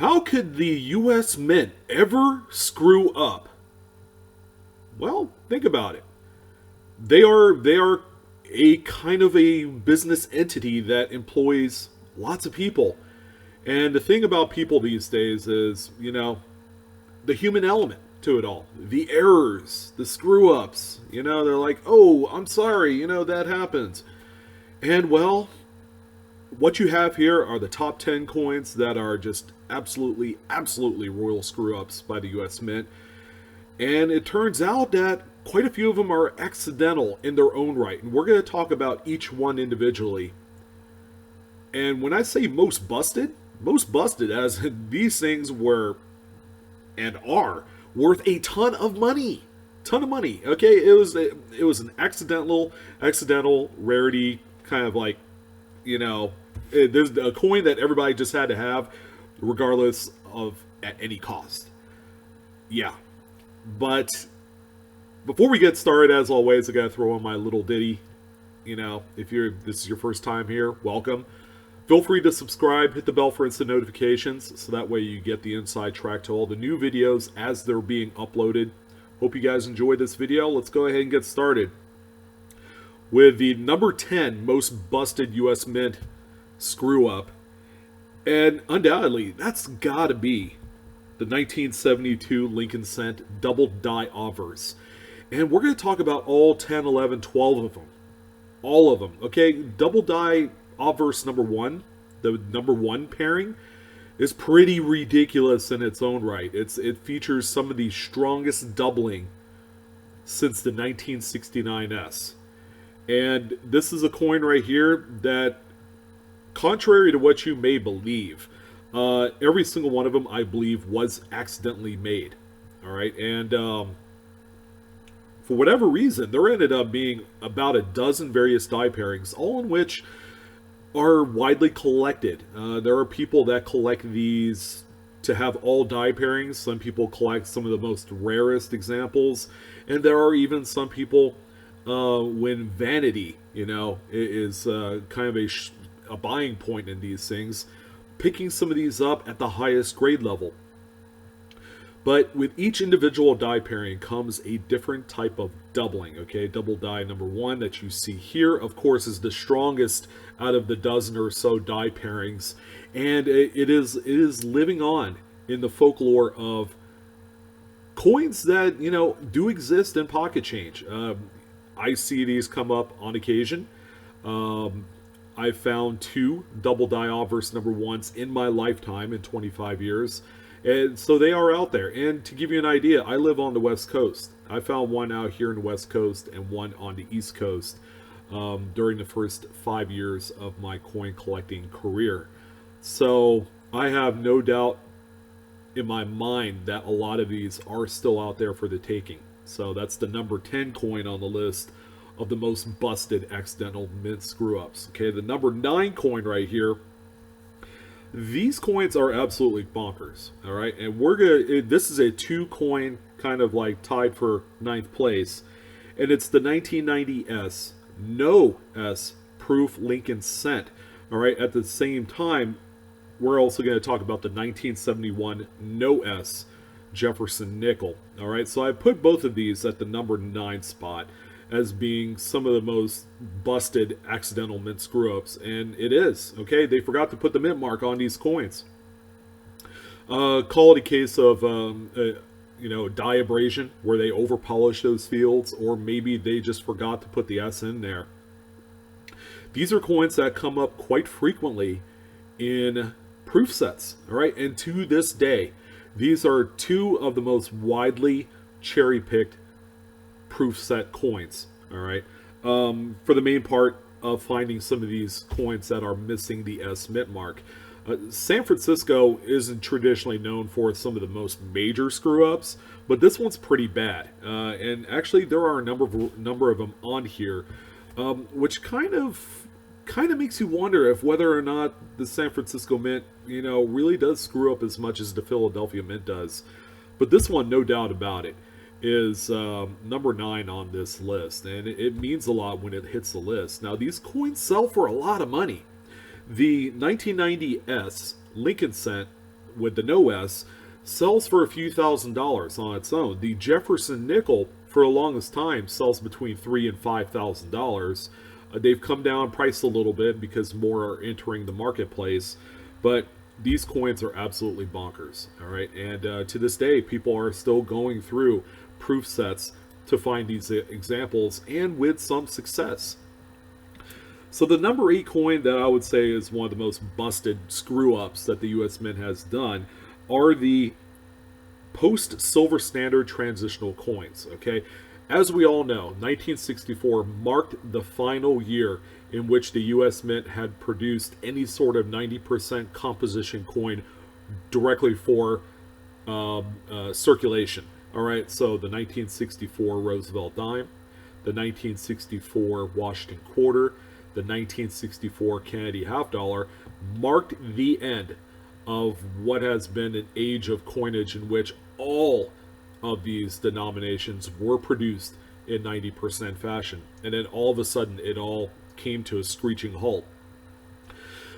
How could the U.S. Mint ever screw up? Well, think about it. They are a kind of a business entity that employs lots of people. And the thing about people these days is, the human element to it all. The errors, the screw ups. They're like, oh, I'm sorry, that happens. And well, what you have here are the top 10 coins that are just absolutely, absolutely royal screw ups by the US Mint. And it turns out that quite a few of them are accidental in their own right. And we're going to talk about each one individually. And when I say most busted as these things were and are worth a ton of money. Ton of money. Okay, it was an accidental rarity, kind of like, there's a coin that everybody just had to have regardless of at any cost. Yeah. But before we get started, as always, I gotta throw on my little ditty. If this is your first time here, welcome. Feel free to subscribe, hit the bell for instant notifications, so that way you get the inside track to all the new videos as they're being uploaded. Hope you guys enjoyed this video. Let's go ahead and get started with the number 10 most busted US Mint screw up. And undoubtedly, that's gotta be the 1972 Lincoln Cent double die obverse. And we're going to talk about all 10, 11, 12 of them. All of them. Okay, double die obverse number 1, the number 1 pairing, is pretty ridiculous in its own right. It features some of the strongest doubling since the 1969S. And this is a coin right here that, contrary to what you may believe, every single one of them, I believe, was accidentally made. All right, and for whatever reason, there ended up being about a dozen various die pairings, all in which are widely collected. There are people that collect these to have all die pairings. Some people collect some of the most rarest examples, and there are even some people, when vanity, is kind of a buying point in these things, picking some of these up at the highest grade level. But with each individual die pairing comes a different type of doubling. Okay, double die number 1 that you see here, of course, is the strongest out of the dozen or so die pairings, and it is living on in the folklore of coins that do exist in pocket change. I see these come up on occasion. I found 2 double die obverse number 1s in my lifetime in 25 years. And so they are out there. And to give you an idea, I live on the West Coast. I found one out here in the West Coast and one on the East Coast during the first 5 years of my coin collecting career. So I have no doubt in my mind that a lot of these are still out there for the taking. So that's the number 10 coin on the list of the most busted accidental mint screw-ups. Okay, the number 9 coin right here. These coins are absolutely bonkers, all right? And this is a 2 coin kind of like tied for 9th place. And it's the 1990S, no S proof Lincoln Cent, all right? At the same time, we're also going to talk about the 1971 no S Jefferson nickel, all right? So I put both of these at the number 9 spot as being some of the most busted accidental mint screw-ups, and it is, okay? They forgot to put the mint mark on these coins. Call it a case of, die abrasion, where they over-polish those fields, or maybe they just forgot to put the S in there. These are coins that come up quite frequently in proof sets, all right? And to this day, these are 2 of the most widely cherry-picked proof set coins, all right, for the main part of finding some of these coins that are missing the S mint mark. San Francisco isn't traditionally known for some of the most major screw-ups, but this one's pretty bad, and actually there are a number of them on here, which kind of makes you wonder if whether or not the San Francisco Mint really does screw up as much as the Philadelphia Mint does. But this one, no doubt about it, is number 9 on this list, and it means a lot when it hits the list. Now, these coins sell for a lot of money. The 1990S Lincoln Cent with the no S, sells for a few $1,000s on its own. The Jefferson nickel, for the longest time, sells between $3,000 and $5,000. They've come down price a little bit because more are entering the marketplace, but these coins are absolutely bonkers. All right, and to this day, people are still going through proof sets to find these examples, and with some success. So the number 8 coin that I would say is one of the most busted screw-ups that the U.S. Mint has done are the post-silver standard transitional coins. Okay, as we all know, 1964 marked the final year in which the U.S. Mint had produced any sort of 90% composition coin directly for circulation. All right, so the 1964 Roosevelt dime, the 1964 Washington quarter, the 1964 Kennedy half dollar marked the end of what has been an age of coinage in which all of these denominations were produced in 90% fashion. And then all of a sudden, it all came to a screeching halt.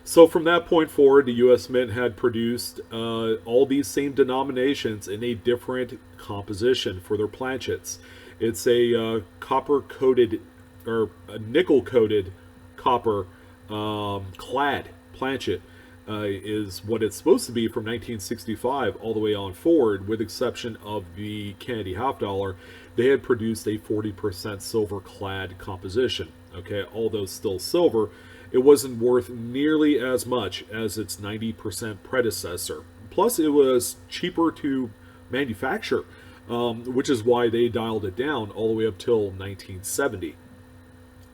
So from that point forward, the U.S. Mint had produced all these same denominations in a different composition for their planchets. It's a copper-coated or a nickel-coated copper clad planchet is what it's supposed to be from 1965 all the way on forward, with exception of the Kennedy half dollar. They had produced a 40% silver clad composition. Okay, although still silver, it wasn't worth nearly as much as its 90% predecessor. Plus, it was cheaper to manufacture, which is why they dialed it down all the way up till 1970.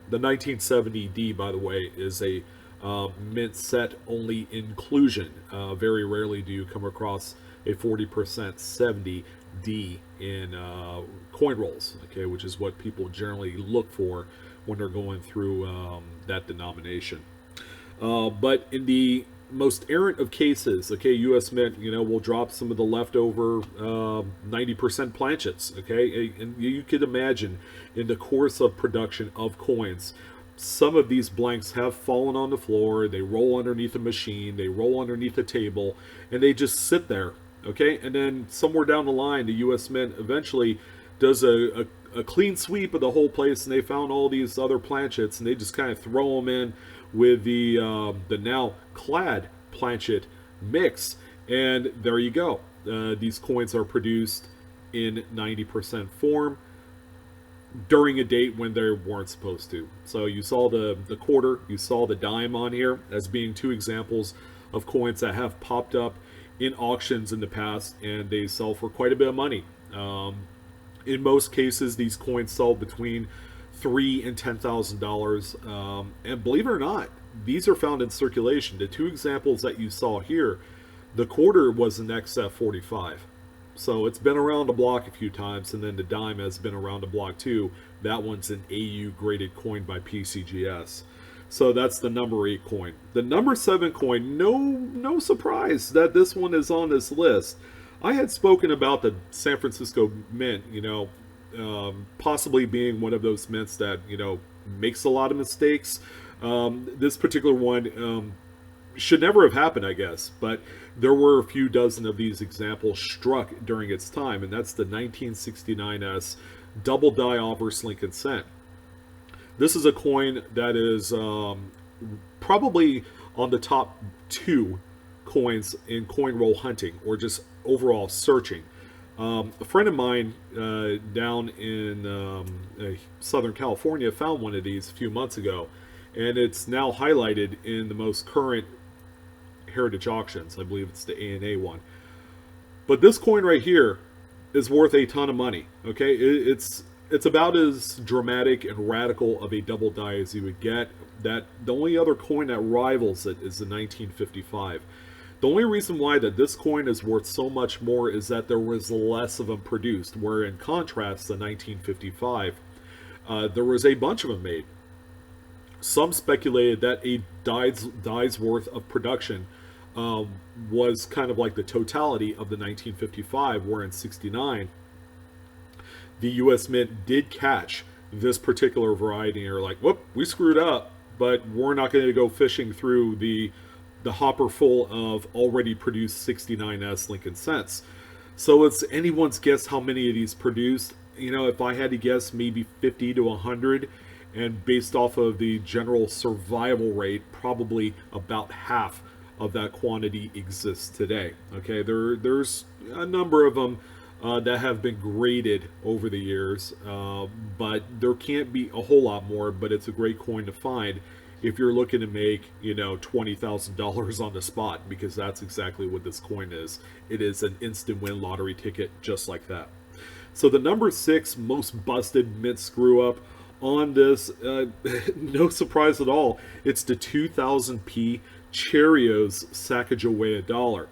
The 1970D, by the way, is a mint set only inclusion. Very rarely do you come across a 40% 70D in coin rolls, okay, which is what people generally look for when they're going through that denomination. But in the most errant of cases, okay, U.S. Mint, will drop some of the leftover 90% planchets, okay? And you could imagine in the course of production of coins, some of these blanks have fallen on the floor, they roll underneath a machine, they roll underneath a table, and they just sit there, okay? And then somewhere down the line, the U.S. Mint eventually does a clean sweep of the whole place, and they found all these other planchets, and they just kind of throw them in with the now clad planchet mix, and there you go. These coins are produced in 90% form during a date when they weren't supposed to. So you saw the quarter, you saw the dime on here as being two examples of coins that have popped up in auctions in the past, and they sell for quite a bit of money. In most cases, these coins sell between $3,000 and $10,000, and believe it or not, these are found in circulation. The two examples that you saw here, the quarter was an XF45, so it's been around the block a few times, and then the dime has been around the block too. That one's an AU graded coin by PCGS. So that's the number 8 coin. The number 7 coin, no surprise that this one is on this list. I had spoken about the San Francisco Mint, possibly being one of those mints that, makes a lot of mistakes. This particular one should never have happened, I guess, but there were a few dozen of these examples struck during its time, and that's the 1969S double die offers Lincoln cent. This is a coin that is probably on the top 2 coins in coin roll hunting, or just overall searching. A friend of mine down in Southern California found one of these a few months ago, and it's now highlighted in the most current Heritage auctions. I believe it's the ANA one. But this coin right here is worth a ton of money. Okay, it's about as dramatic and radical of a double die as you would get. That the only other coin that rivals it is the 1955. The only reason why that this coin is worth so much more is that there was less of them produced, where in contrast, the 1955, there was a bunch of them made. Some speculated that a die's worth of production was kind of like the totality of the 1955, where in 69, the U.S. Mint did catch this particular variety, and are like, whoop, we screwed up, but we're not going to go fishing through the the hopper full of already produced 69S Lincoln cents. So it's anyone's guess how many of these produced. You know, if I had to guess, maybe 50 to 100, and based off of the general survival rate, probably about half of that quantity exists today. Okay, there's a number of them that have been graded over the years, but there can't be a whole lot more. But it's a great coin to find if you're looking to make, you know, $20,000 on the spot, because that's exactly what this coin is. It is an instant win lottery ticket, just like that. So the number 6 most busted mint screw up on this, no surprise at all, it's the 2000p Cheerios Sacagawea dollar.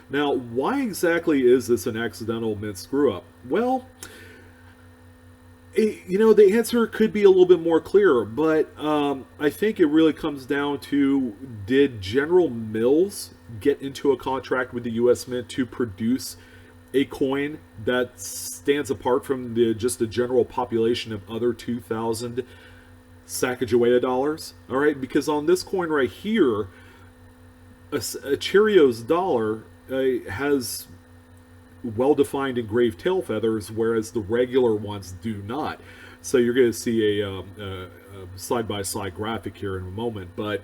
Now, why exactly is this an accidental mint screw up? Well, you know, the answer could be a little bit more clear, but I think it really comes down to, did General Mills get into a contract with the U.S. Mint to produce a coin that stands apart from just the general population of other 2000 Sacagawea dollars? All right, because on this coin right here, a Cheerios dollar has well-defined engraved tail feathers, whereas the regular ones do not. So you're going to see a side-by-side graphic here in a moment, but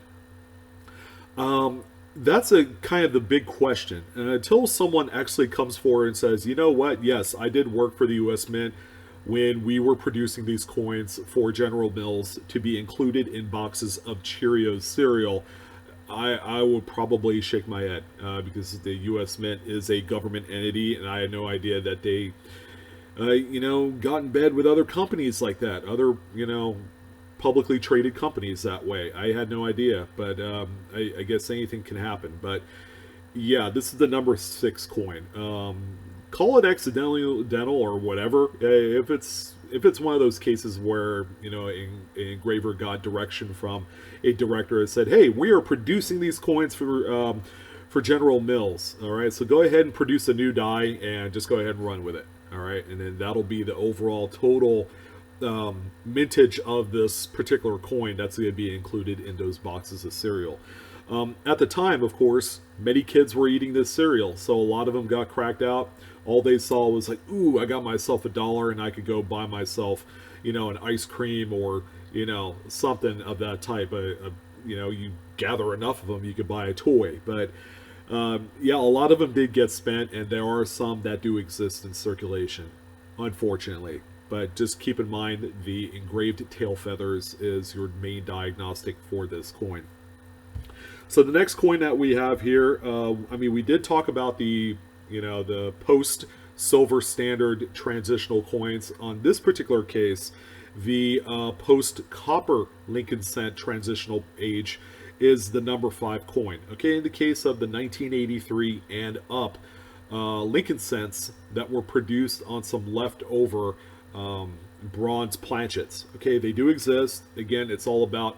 that's a kind of the big question. And until someone actually comes forward and says, you know what, yes, I did work for the U.S. Mint when we were producing these coins for General Mills to be included in boxes of Cheerios cereal, I would probably shake my head, because the U.S. Mint is a government entity, and I had no idea that they, you know, got in bed with other companies like that, other, you know, publicly traded companies that way. I had no idea, but I guess anything can happen. But yeah, this is the number 6 coin. Call it accidental or whatever. If it's one of those cases where, you know, an engraver got direction from a director that said, hey, we are producing these coins for General Mills, all right, so go ahead and produce a new die and just go ahead and run with it, all right, and then that'll be the overall total mintage of this particular coin that's going to be included in those boxes of cereal. At the time, of course, many kids were eating this cereal, so a lot of them got cracked out. All they saw was like, ooh, I got myself $1 and I could go buy myself, you know, an ice cream or, you know, something of that type. You know, you gather enough of them, you could buy a toy. But yeah, a lot of them did get spent, and there are some that do exist in circulation, unfortunately. But just keep in mind, the engraved tail feathers is your main diagnostic for this coin. So the next coin that we have here, I mean, we did talk about the, you know, the post silver standard transitional coins. On this particular case, the post copper Lincoln cent transitional age is the number 5 coin. Okay, in the case of the 1983 and up Lincoln cents that were produced on some leftover bronze planchets. Okay, they do exist. Again, it's all about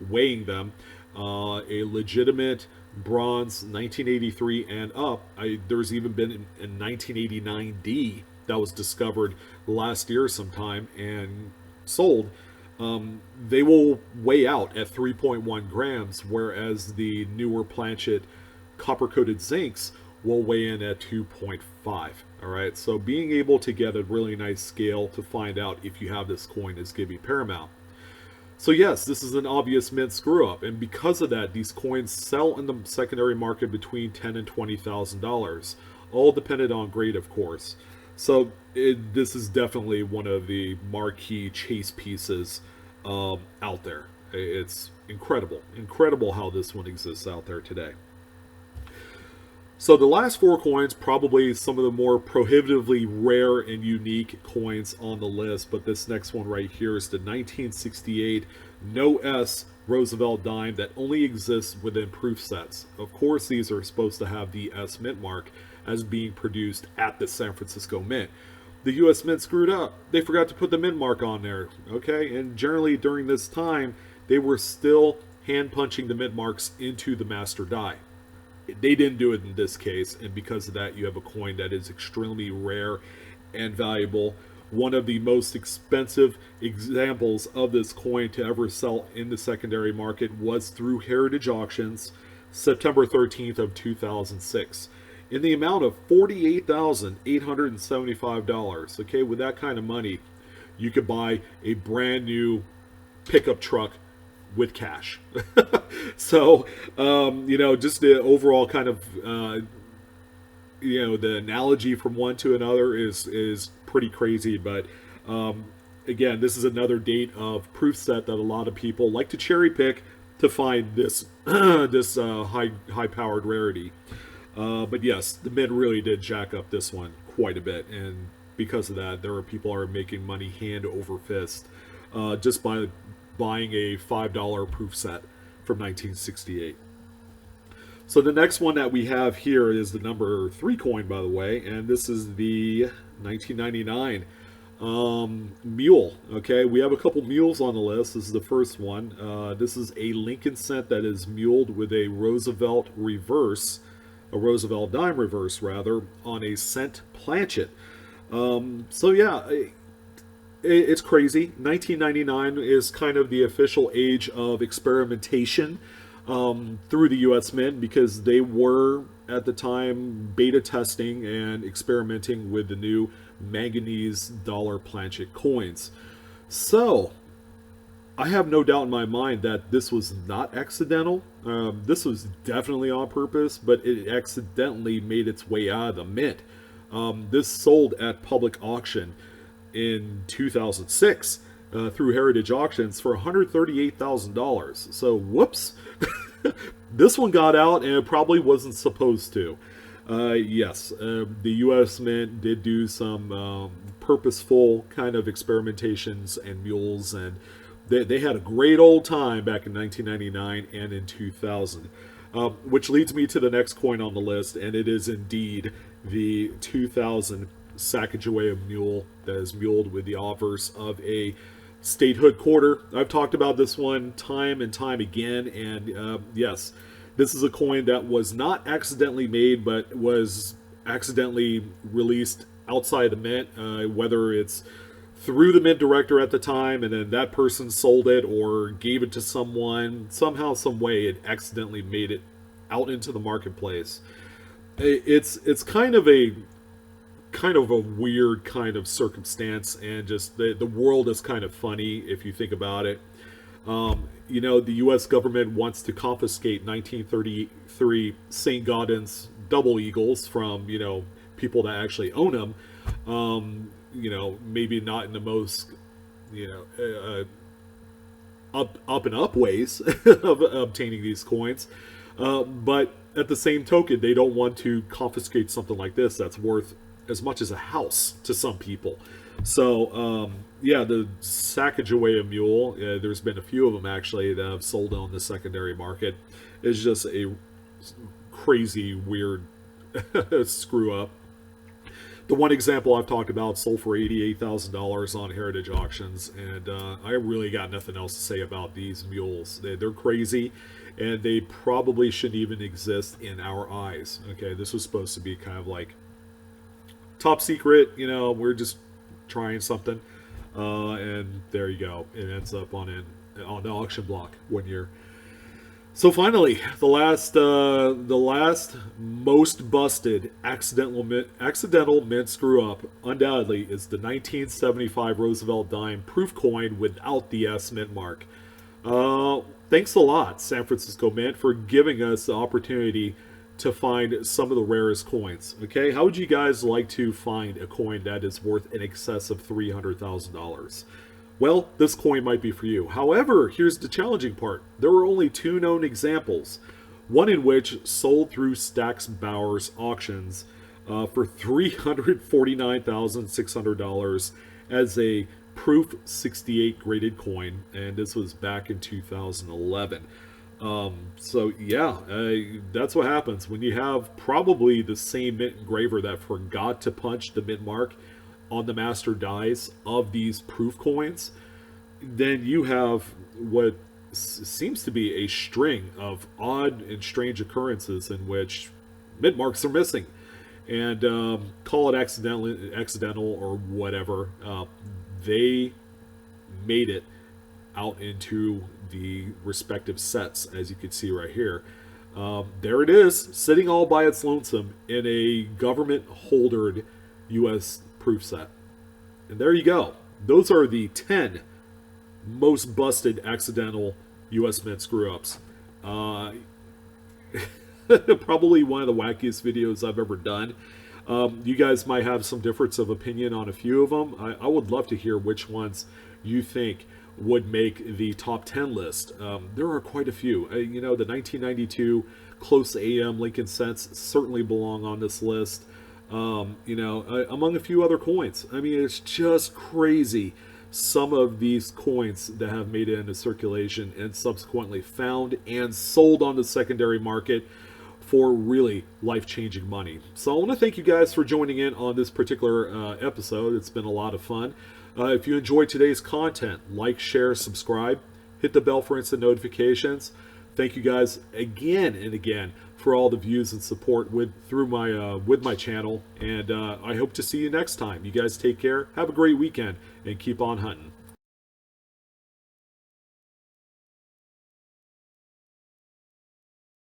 weighing them. A legitimate bronze 1983 and up. There's even been a 1989D that was discovered last year sometime and sold. They will weigh out at 3.1 grams, whereas the newer planchet copper-coated zincs will weigh in at 2.5. All right, so being able to get a really nice scale to find out if you have this coin is going to be paramount. So yes, this is an obvious mint screw up, and because of that, these coins sell in the secondary market between $10,000 and $20,000, all dependent on grade, of course. So this is definitely one of the marquee chase pieces out there. It's incredible how this one exists out there today. So the last 4 coins, probably some of the more prohibitively rare and unique coins on the list, but this next one right here is the 1968 No S Roosevelt dime that only exists within proof sets. Of course, these are supposed to have the S mint mark as being produced at the San Francisco Mint. The U.S. Mint screwed up. They forgot to put the mint mark on there, okay? And generally during this time, they were still hand punching the mint marks into the master die. They didn't do it in this case, and because of that, you have a coin that is extremely rare and valuable. One of the most expensive examples of this coin to ever sell in the secondary market was through heritage auctions, September 13th of 2006, in the amount of $48,875. Okay, with that kind of money, you could buy a brand new pickup truck with cash. So, just the overall kind of, the analogy from one to another is pretty crazy. But again, this is another date of proof set that a lot of people like to cherry pick to find this this high powered rarity. But yes, the Mint really did jack up this one quite a bit, and because of that, there are people are making money hand over fist just by buying a $5 proof set from 1968. So the next one that we have here is the number 3 coin, by the way, and this is the 1999 Mule. Okay, we have a couple mules on the list. This is the first one. This is a Lincoln cent that is muled with a Roosevelt reverse, a Roosevelt dime reverse rather, on a cent planchet. So yeah, it's crazy. 1999 is kind of the official age of experimentation through the U.S. Mint, because they were at the time beta testing and experimenting with the new manganese dollar planchet coins. So I have no doubt in my mind that this was not accidental. This was definitely on purpose, but it accidentally made its way out of the Mint. This sold at public auction in 2006 through Heritage Auctions for $138,000. So, whoops. This one got out and it probably wasn't supposed to. Yes, the U.S. Mint did do some purposeful kind of experimentations and mules, and they had a great old time back in 1999 and in 2000. Which leads me to the next coin on the list, and it is indeed the 2000 Sacagawea Mule that is muled with the obverse of a statehood quarter. I've talked about this one time and time again, and yes, this is a coin that was not accidentally made, but was accidentally released outside the Mint, whether it's through the Mint director at the time, and then that person sold it or gave it to someone. Somehow, some way, it accidentally made it out into the marketplace. It's kind of a weird kind of circumstance, and just the world is kind of funny if you think about it. The U.S. government wants to confiscate 1933 St. Gaudens double eagles from people that actually own them. Maybe not in the most up and up ways of obtaining these coins, but at the same token, they don't want to confiscate something like this that's worth as much as a house to some people. So the Sacagawea Mule, there's been a few of them actually that have sold on the secondary market. It's just a crazy weird screw up. The one example I've talked about sold for $88,000 on Heritage Auctions, and I really got nothing else to say about these mules. They're crazy, and they probably shouldn't even exist in our eyes. Okay, this was supposed to be kind of like top secret, we're just trying something, and there you go. It ends up on the auction block one year. So finally, the last most busted accidental mint screw up undoubtedly is the 1975 Roosevelt dime proof coin without the S Mint mark. Thanks a lot, San Francisco Mint, for giving us the opportunity to find some of the rarest coins. Okay, how would you guys like to find a coin that is worth in excess of $300,000? Well, this coin might be for you. However, here's the challenging part. There are only 2 known examples. One in which sold through Stack's Bowers auctions for $349,600 as a Proof 68 graded coin, and this was back in 2011. That's what happens when you have probably the same mint engraver that forgot to punch the mint mark on the master dies of these proof coins. Then you have what seems to be a string of odd and strange occurrences in which mint marks are missing, and call it accidental or whatever. They made it out into the respective sets, as you can see right here. There it is, sitting all by its lonesome in a government-holdered U.S. proof set. And there you go. Those are the 10 most busted accidental U.S. Mint screw-ups. Probably one of the wackiest videos I've ever done. You guys might have some difference of opinion on a few of them. I would love to hear which ones you think would make the top 10 list. There are quite a few. You know, the 1992 Close AM Lincoln Cents certainly belong on this list. You know, among a few other coins. I mean, it's just crazy. Some of these coins that have made it into circulation and subsequently found and sold on the secondary market for really life-changing money. So I want to thank you guys for joining in on this particular episode. It's been a lot of fun. If you enjoyed today's content, like, share, subscribe, hit the bell for instant notifications. Thank you guys again and again for all the views and support with my channel, and I hope to see you next time. You guys take care, have a great weekend, and keep on hunting.